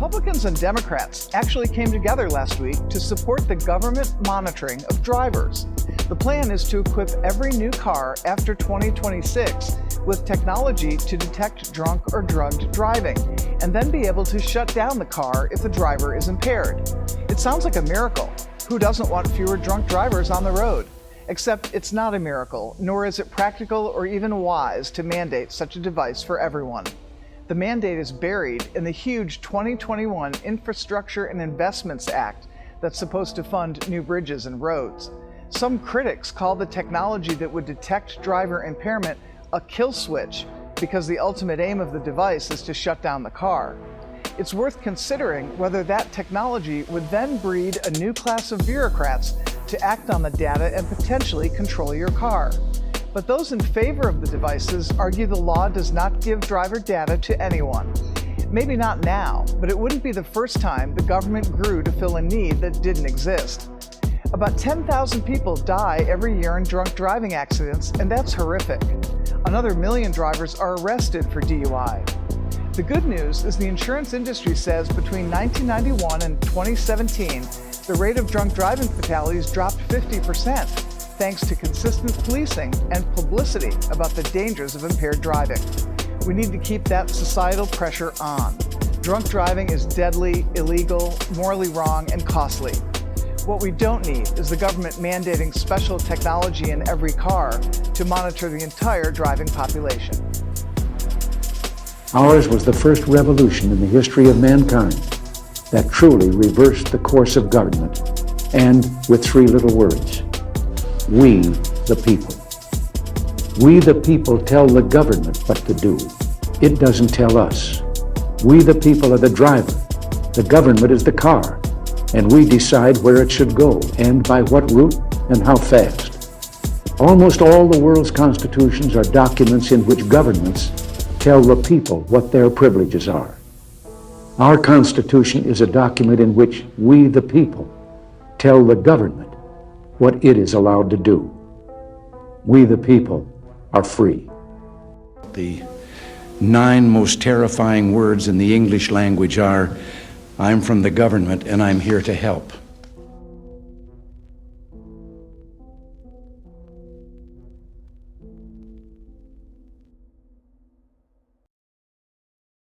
Republicans and Democrats actually came together last week to support the government monitoring of drivers. The plan is to equip every new car after 2026 with technology to detect drunk or drugged driving, and then be able to shut down the car if the driver is impaired. It sounds like a miracle. Who doesn't want fewer drunk drivers on the road? Except it's not a miracle, nor is it practical or even wise to mandate such a device for everyone. The mandate is buried in the huge 2021 Infrastructure and Investments Act that's supposed to fund new bridges and roads. Some critics call the technology that would detect driver impairment a kill switch because the ultimate aim of the device is to shut down the car. It's worth considering whether that technology would then breed a new class of bureaucrats to act on the data and potentially control your car. But those in favor of the devices argue the law does not give driver data to anyone. Maybe not now, but it wouldn't be the first time the government grew to fill a need that didn't exist. About 10,000 people die every year in drunk driving accidents, and that's horrific. Another 1 million drivers are arrested for DUI. The good news is the insurance industry says between 1991 and 2017, the rate of drunk driving fatalities dropped 50%, thanks to consistent policing and publicity about the dangers of impaired driving. We need to keep that societal pressure on. Drunk driving is deadly, illegal, morally wrong, and costly. What we don't need is the government mandating special technology in every car to monitor the entire driving population. Ours was the first revolution in the history of mankind that truly reversed the course of government, and with 3 little words: we the people. We the people tell the government what to do. It doesn't tell us. We the people are the driver. The government is the car, and we decide where it should go and by what route and how fast. Almost all the world's constitutions are documents in which governments tell the people what their privileges are. Our Constitution is a document in which we, the people, tell the government what it is allowed to do. We, the people, are free. The 9 most terrifying words in the English language are, "I'm from the government and I'm here to help."